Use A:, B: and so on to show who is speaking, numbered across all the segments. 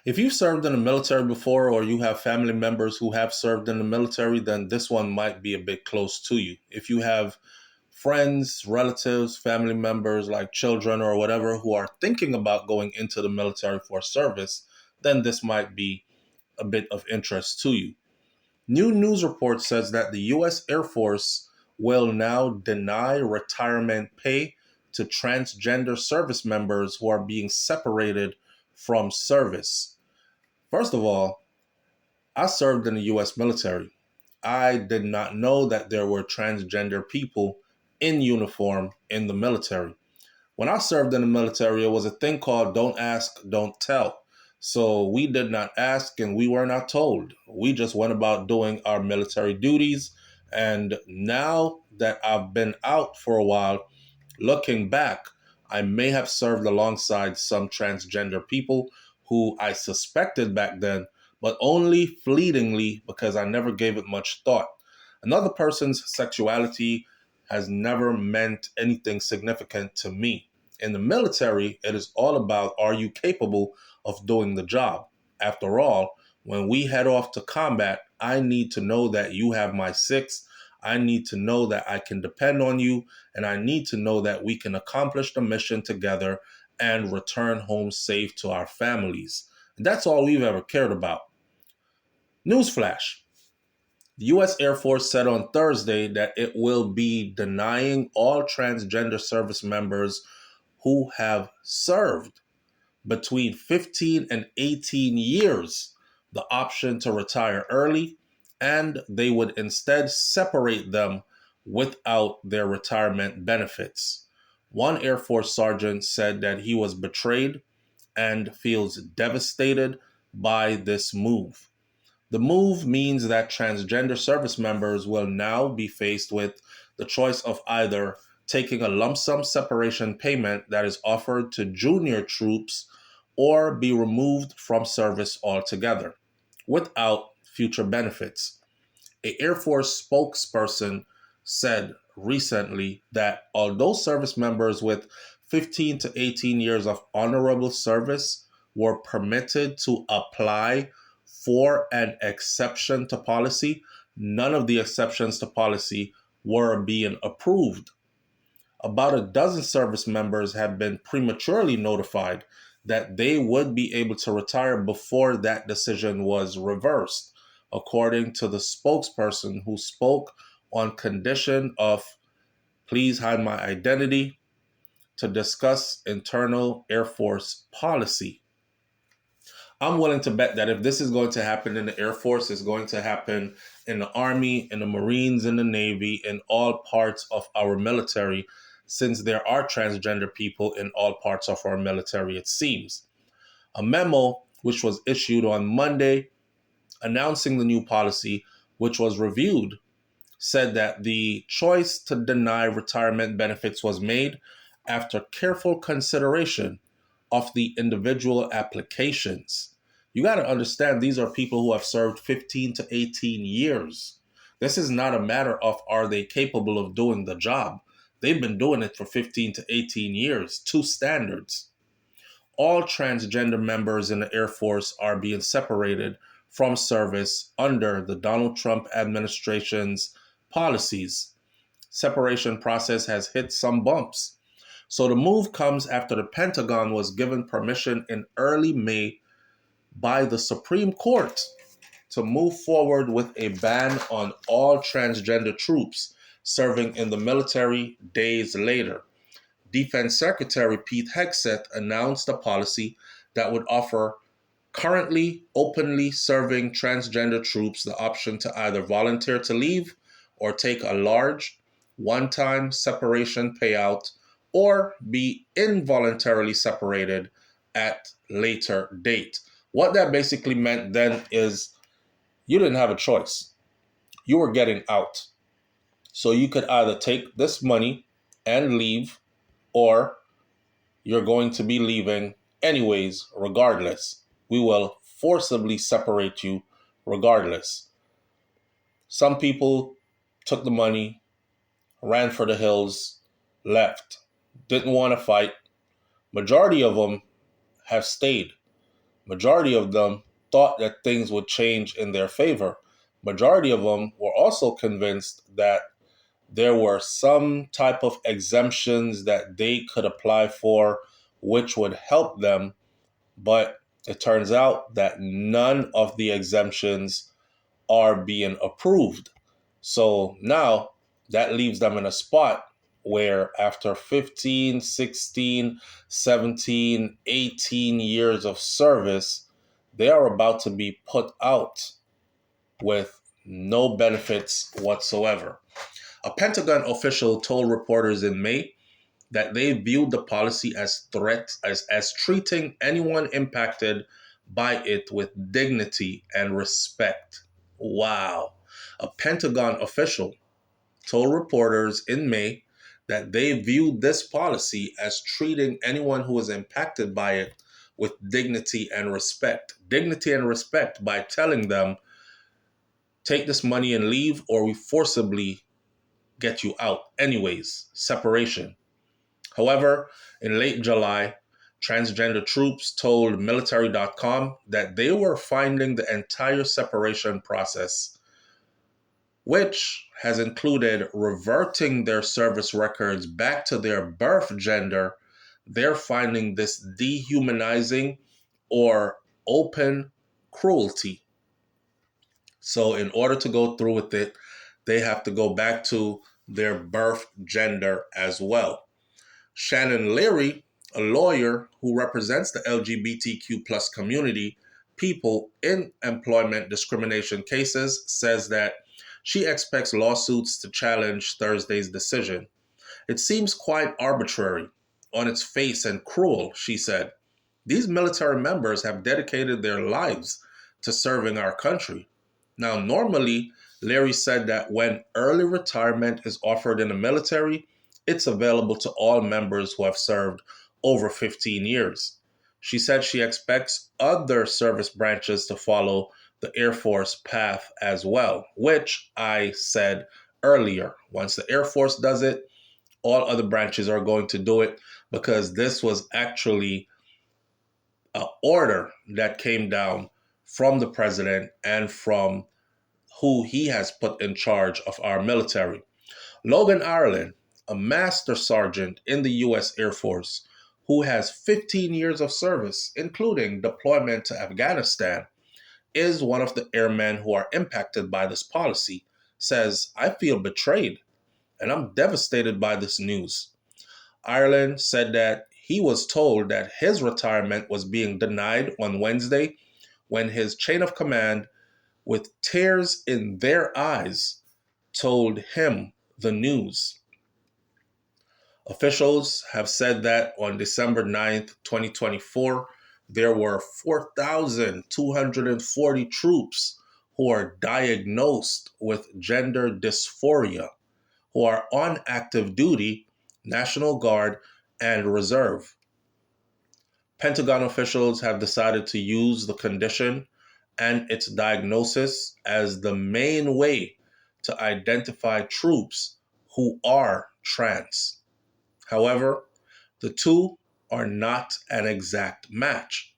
A: If you've served in the military before or you have family members who have served in the military, then this one might be a bit close to you. If you have friends, relatives, family members like children or whatever who are thinking about going into the military for service, then this might be a bit of interest to you. New news report says that the U.S. Air Force will now deny retirement pay to transgender service members who are being separated from service. First of all, I served in the US military. I did not know that there were transgender people in uniform in the military. When I served in the military, it was a thing called don't ask, don't tell. So we did not ask and we were not told. We just went about doing our military duties. And now that I've been out for a while, looking back, I may have served alongside some transgender people who I suspected back then, but only fleetingly because I never gave it much thought. Another person's sexuality has never meant anything significant to me. In the military, it is all about, are you capable of doing the job? After all, when we head off to combat, I need to know that you have my six. I need to know that I can depend on you, and I need to know that we can accomplish the mission together and return home safe to our families. And that's all we've ever cared about. Newsflash. The U.S. Air Force said on Thursday that it will be denying all transgender service members who have served between 15 and 18 years the option to retire early, and they would instead separate them without their retirement benefits. One Air Force sergeant said that he was betrayed and feels devastated by this move. The move means that transgender service members will now be faced with the choice of either taking a lump sum separation payment that is offered to junior troops or be removed from service altogether without future benefits. An Air Force spokesperson said recently that although service members with 15 to 18 years of honorable service were permitted to apply for an exception to policy, none of the exceptions to policy were being approved. About a dozen service members have been prematurely notified that they would be able to retire before that decision was reversed, according to the spokesperson who spoke on condition of please hide my identity to discuss internal Air Force policy. I'm willing to bet that if this is going to happen in the Air Force, it's going to happen in the Army, in the Marines, in the Navy, in all parts of our military, since there are transgender people in all parts of our military, it seems. A memo, which was issued on Monday, announcing the new policy, which was reviewed, said that the choice to deny retirement benefits was made after careful consideration of the individual applications. You got to understand these are people who have served 15 to 18 years. This is not a matter of are they capable of doing the job. They've been doing it for 15 to 18 years, two standards. All transgender members in the Air Force are being separated from service under the Donald Trump administration's policies. Separation process has hit some bumps. So the move comes after the Pentagon was given permission in early May by the Supreme Court to move forward with a ban on all transgender troops serving in the military days later. Defense Secretary Pete Hegseth announced a policy that would offer currently openly serving transgender troops the option to either volunteer to leave or take a large one-time separation payout or be involuntarily separated at later date. What that basically meant then is you didn't have a choice. You were getting out. So you could either take this money and leave, or you're going to be leaving anyways, regardless. We will forcibly separate you regardless. Some people took the money, ran for the hills, left, didn't want to fight. Majority of them have stayed. Majority of them thought that things would change in their favor. Majority of them were also convinced that there were some type of exemptions that they could apply for, which would help them. But it turns out that none of the exemptions are being approved. So now that leaves them in a spot where after 15, 16, 17, 18 years of service, they are about to be put out with no benefits whatsoever. A Pentagon official told reporters in May that they viewed the policy as as treating anyone impacted by it with dignity and respect. Wow. A Pentagon official told reporters in May that they viewed this policy as treating anyone who was impacted by it with dignity and respect. Dignity and respect by telling them, take this money and leave, or we forcibly get you out anyways. Separation. However, in late July, transgender troops told military.com that they were finding the entire separation process, which has included reverting their service records back to their birth gender. They're finding this dehumanizing or open cruelty. So, in order to go through with it, they have to go back to their birth gender as well. Shannon Leary, a lawyer who represents the LGBTQ plus community, people in employment discrimination cases, says that she expects lawsuits to challenge Thursday's decision. It seems quite arbitrary on its face and cruel, she said. These military members have dedicated their lives to serving our country. Now, normally, Larry said that when early retirement is offered in the military, it's available to all members who have served over 15 years. She said she expects other service branches to follow the Air Force path as well, which I said earlier. Once the Air Force does it, all other branches are going to do it because this was actually an order that came down from the president and from who he has put in charge of our military. Logan Ireland, a master sergeant in the U.S. Air Force, who has 15 years of service, including deployment to Afghanistan, is one of the airmen who are impacted by this policy, says, I feel betrayed and I'm devastated by this news. Ireland said that he was told that his retirement was being denied on Wednesday when his chain of command, with tears in their eyes, told him the news. Officials have said that on December 9th, 2024, there were 4,240 troops who are diagnosed with gender dysphoria, who are on active duty, National Guard, and Reserve. Pentagon officials have decided to use the condition and its diagnosis as the main way to identify troops who are trans. However, the two are not an exact match.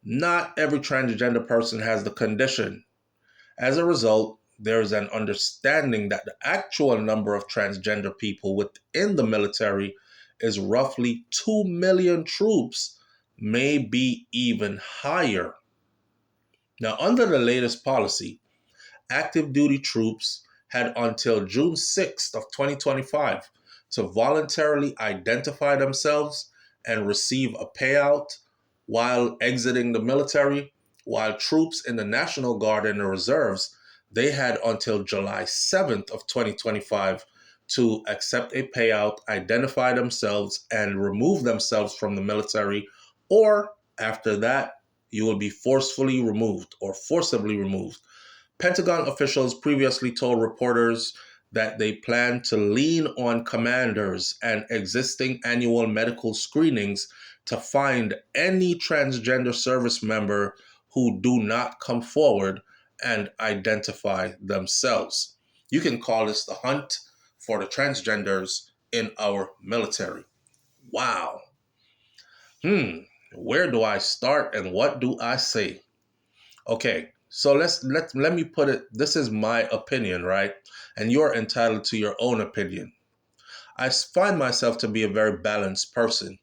A: Not every transgender person has the condition. As a result, there is an understanding that the actual number of transgender people within the military is roughly 2 million troops, may be even higher. Now, under the latest policy, active duty troops had until June 6th of 2025 to voluntarily identify themselves and receive a payout while exiting the military, while troops in the National Guard and the reserves, they had until July 7th of 2025 to accept a payout, identify themselves, and remove themselves from the military, or after that, you will be forcefully removed or forcibly removed. Pentagon officials previously told reporters that they plan to lean on commanders and existing annual medical screenings to find any transgender service member who do not come forward and identify themselves. You can call this the hunt for the transgenders in our military. Wow. Where do I start and what do I say? Okay, so let me put it, this is my opinion, right? And you're entitled to your own opinion. I find myself to be a very balanced person.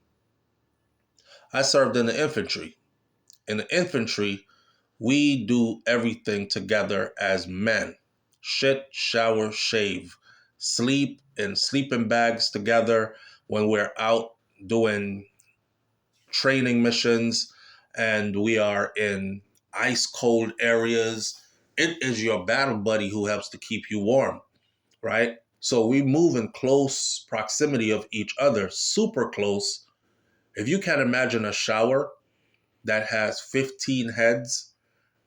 A: I served in the infantry. In the infantry, we do everything together as men. Shit, shower, shave, sleep in sleeping bags together when we're out doing training missions and we are in ice cold areas. It is your battle buddy who helps to keep you warm, right? So we move in close proximity of each other, super close. If you can imagine a shower that has 15 heads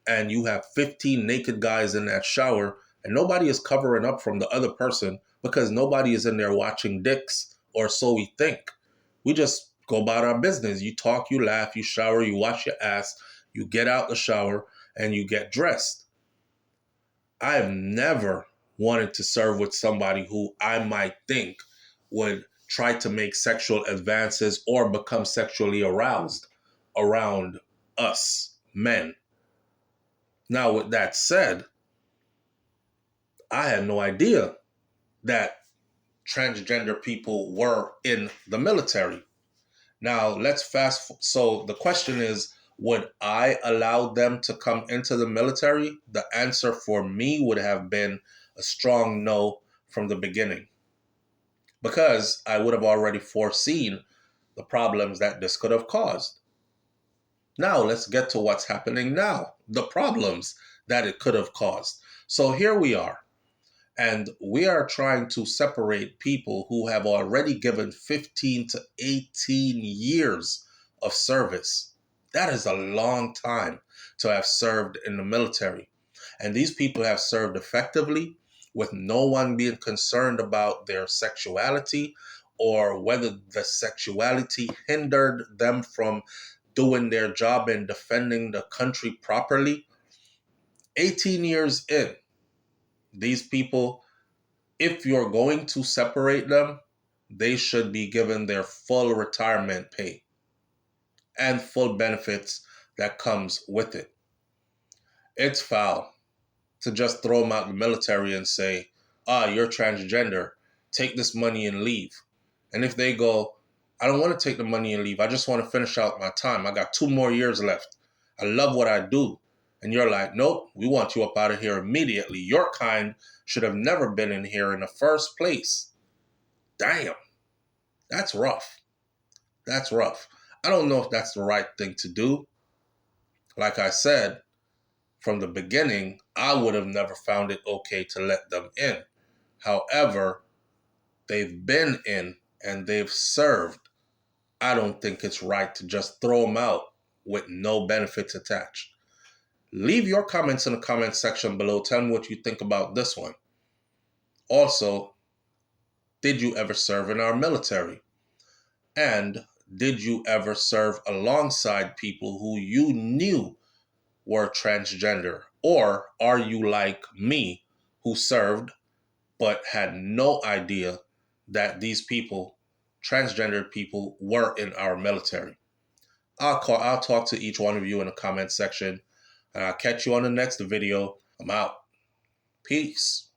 A: and you have 15 naked guys in that shower and nobody is covering up from the other person because nobody is in there watching dicks, or so we think. We just go about our business. You talk, you laugh, you shower, you wash your ass, you get out the shower, and you get dressed. I have never wanted to serve with somebody who I might think would try to make sexual advances or become sexually aroused around us men. Now, with that said, I had no idea that transgender people were in the military. Now, let's so the question is, would I allow them to come into the military? The answer for me would have been a strong no from the beginning, because I would have already foreseen the problems that this could have caused. Now, let's get to what's happening now, the problems that it could have caused. So here we are. And we are trying to separate people who have already given 15 to 18 years of service. That is a long time to have served in the military. And these people have served effectively with no one being concerned about their sexuality or whether the sexuality hindered them from doing their job and defending the country properly. 18 years in, these people, if you're going to separate them, they should be given their full retirement pay and full benefits that comes with it. It's foul to just throw them out the military and say, you're transgender, take this money and leave. And if they go, I don't want to take the money and leave, I just want to finish out my time, I got 2 more years left, I love what I do. And you're like, nope, we want you up out of here immediately. Your kind should have never been in here in the first place. Damn, that's rough. That's rough. I don't know if that's the right thing to do. Like I said, from the beginning, I would have never found it okay to let them in. However, they've been in and they've served. I don't think it's right to just throw them out with no benefits attached. Leave your comments in the comment section below. Tell me what you think about this one. Also, did you ever serve in our military? And did you ever serve alongside people who you knew were transgender? Or are you like me, who served but had no idea that these people, transgender people, were in our military? I'll talk to each one of you in the comment section. And I'll catch you on the next video. I'm out. Peace.